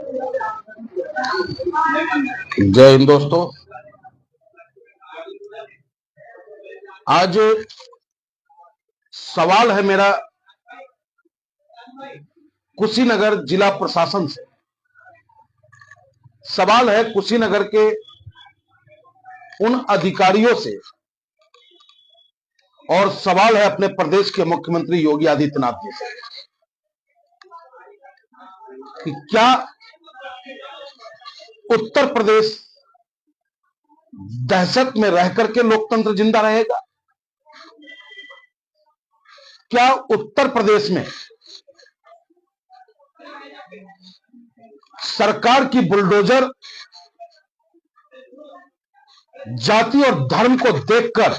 जय हिंद दोस्तों। आज सवाल है मेरा कुशीनगर जिला प्रशासन से। सवाल है कुशीनगर के उन अधिकारियों से और सवाल है अपने प्रदेश के मुख्यमंत्री योगी आदित्यनाथ जी से कि क्या उत्तर प्रदेश दहशत में रह करके लोकतंत्र जिंदा रहेगा? क्या उत्तर प्रदेश में सरकार की बुलडोजर जाति और धर्म को देखकर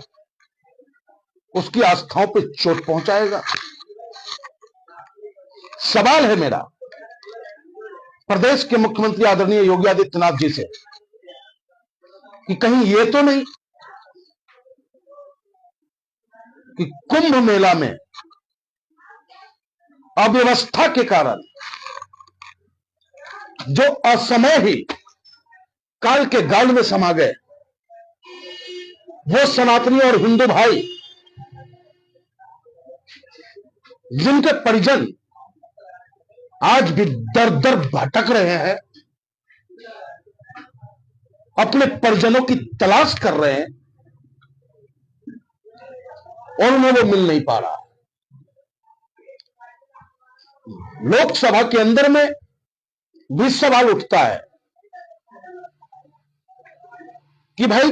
उसकी आस्थाओं पर चोट पहुंचाएगा? सवाल है मेरा प्रदेश के मुख्यमंत्री आदरणीय योगी आदित्यनाथ जी से कि कहीं ये तो नहीं कि कुंभ मेला में अव्यवस्था के कारण जो असमय ही काल के गाल में समा गए वो सनातनी और हिंदू भाई, जिनके परिजन आज भी दर दर भटक रहे हैं, अपने परिजनों की तलाश कर रहे हैं और उन्हें वो मिल नहीं पा रहा। लोकसभा के अंदर में भी सवाल उठता है कि भाई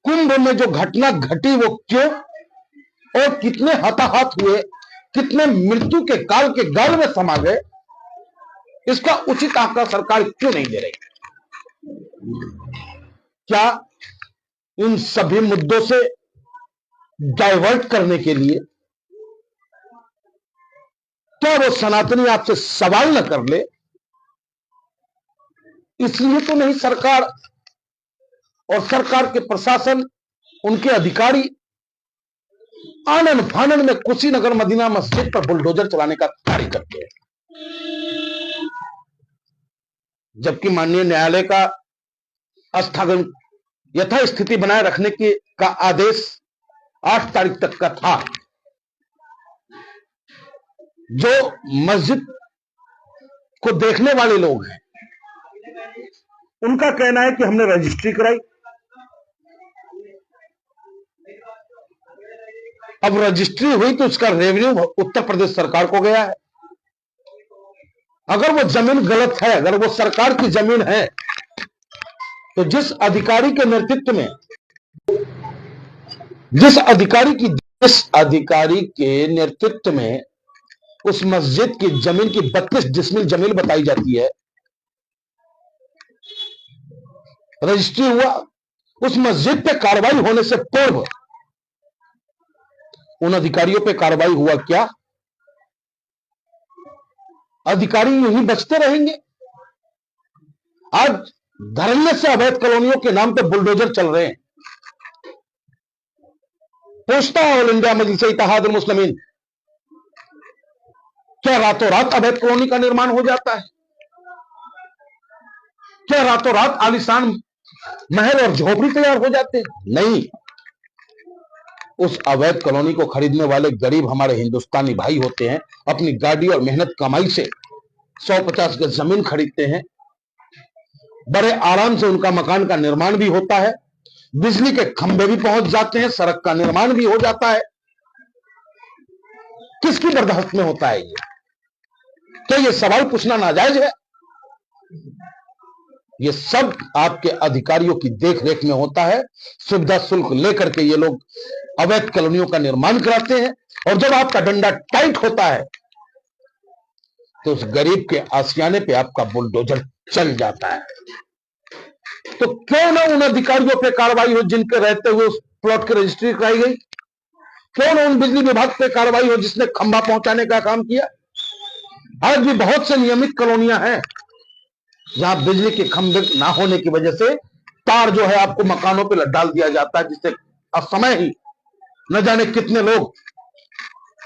कुंभ में जो घटना घटी वो क्यों और कितने हताहत हुए, कितने मृत्यु के काल के गाल में समा गए, इसका उचित आंकड़ा सरकार क्यों नहीं दे रही? क्या इन सभी मुद्दों से डाइवर्ट करने के लिए क्या वो सनातनी आपसे सवाल न कर ले, इसलिए तो नहीं सरकार और सरकार के प्रशासन, उनके अधिकारी आनन फानन में कुशीनगर मदीना मस्जिद पर बुलडोजर चलाने का कार्य करते हैं, जबकि माननीय न्यायालय का स्थगन यथास्थिति बनाए रखने का आदेश 8 तारीख तक का था। जो मस्जिद को देखने वाले लोग हैं उनका कहना है कि हमने रजिस्ट्री कराई। अब रजिस्ट्री हुई तो उसका रेवेन्यू उत्तर प्रदेश सरकार को गया है। अगर वो जमीन गलत है, अगर वो सरकार की जमीन है, तो जिस अधिकारी के नेतृत्व में उस मस्जिद की जमीन की 32 डिसमिल जमीन बताई जाती है, रजिस्ट्री हुआ, उस मस्जिद पे कार्रवाई होने से पूर्व उन अधिकारियों पे कार्रवाई हुआ क्या? अधिकारी यूं ही बचते रहेंगे? आज धरने से अवैध कॉलोनियों के नाम पे बुलडोजर चल रहे हैं। पूछता है ऑल इंडिया मजलिस इत्तेहादुल मुस्लिमीन, क्या रातों रात अवैध कॉलोनी का निर्माण हो जाता है? क्या रातों रात आलीशान महल और झोपड़ी तैयार हो जाते हैं? नहीं। उस अवैध कॉलोनी को खरीदने वाले गरीब हमारे हिंदुस्तानी भाई होते हैं, अपनी गाड़ी और मेहनत कमाई से 150 गज जमीन खरीदते हैं, बड़े आराम से उनका मकान का निर्माण भी होता है, बिजली के खंभे भी पहुंच जाते हैं, सड़क का निर्माण भी हो जाता है। किसकी बर्दाश्त में होता है ये? क्या ये सवाल पूछना नाजायज है? ये सब आपके अधिकारियों की देखरेख में होता है। सुविधा शुल्क लेकर के ये लोग अवैध कॉलोनियों का निर्माण कराते हैं और जब आपका डंडा टाइट होता है तो उस गरीब के आशियाने पे आपका बुलडोजर चल जाता है। तो क्यों ना उन अधिकारियों पे कार्रवाई हो जिनके रहते हुए उस प्लॉट की रजिस्ट्री कराई गई? क्यों ना उन बिजली विभाग पे कार्रवाई हो जिसने खंभा पहुंचाने का काम किया? आज भी बहुत से नियमित कॉलोनियां हैं जहां बिजली के खंभे ना होने की वजह से तार जो है आपको मकानों पे डाल दिया जाता है, जिससे असमय ही न जाने कितने लोग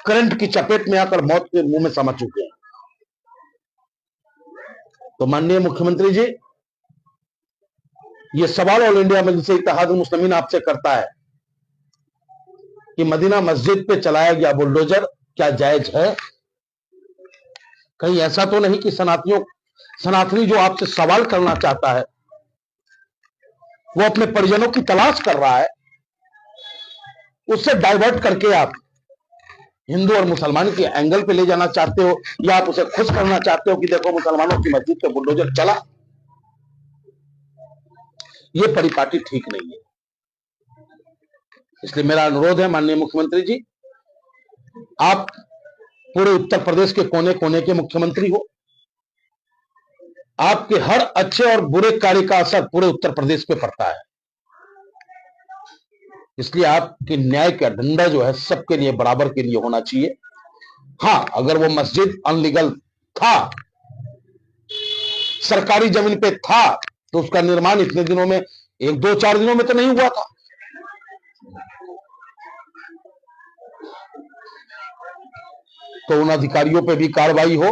करंट की चपेट में आकर मौत के मुंह में समा चुके हैं। तो माननीय मुख्यमंत्री जी, ये सवाल ऑल इंडिया मजलिस इत्तेहादुल मुस्लिमीन आपसे करता है कि मदीना मस्जिद पे चलाया गया बुलडोजर क्या जायज है? कहीं ऐसा तो नहीं कि सनातनी जो आपसे सवाल करना चाहता है वो अपने परिजनों की तलाश कर रहा है, उससे डाइवर्ट करके आप हिंदू और मुसलमान के एंगल पे ले जाना चाहते हो, या आप उसे खुश करना चाहते हो कि देखो मुसलमानों की मस्जिद पे बुलडोजर चला? ये परिपाटी ठीक नहीं है। इसलिए मेरा अनुरोध है माननीय मुख्यमंत्री जी, आप पूरे उत्तर प्रदेश के कोने कोने के मुख्यमंत्री हो, आपके हर अच्छे और बुरे कार्य का असर पूरे उत्तर प्रदेश पे पड़ता है। इसलिए आपके न्याय का डंडा जो है सबके लिए बराबर के लिए होना चाहिए। हां, अगर वो मस्जिद अनलीगल था, सरकारी जमीन पे था, तो उसका निर्माण इतने दिनों में, 1-2-4 दिनों में तो नहीं हुआ था। तो उन अधिकारियों पे भी कार्रवाई हो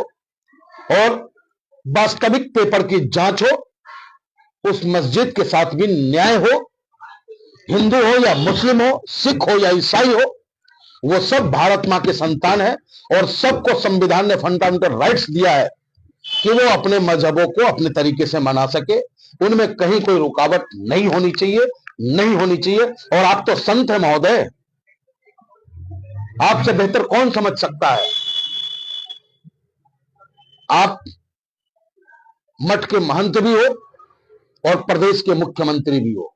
और वास्तविक पेपर की जांच हो, उस मस्जिद के साथ भी न्याय हो। हिंदू हो या मुस्लिम हो, सिख हो या ईसाई हो, वो सब भारत मां के संतान है और सबको संविधान ने फंडामेंटल राइट्स दिया है कि वो अपने मजहबों को अपने तरीके से मना सके। उनमें कहीं कोई रुकावट नहीं होनी चाहिए, नहीं होनी चाहिए। और आप तो संत है महोदय, आपसे बेहतर कौन समझ सकता है? आप मठ के महंत भी हो और प्रदेश के मुख्यमंत्री भी हो,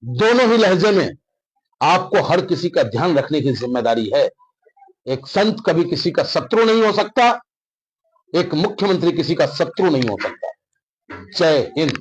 दोनों ही लहजे में आपको हर किसी का ध्यान रखने की जिम्मेदारी है। एक संत कभी किसी का शत्रु नहीं हो सकता, एक मुख्यमंत्री किसी का शत्रु नहीं हो सकता। जय हिंद।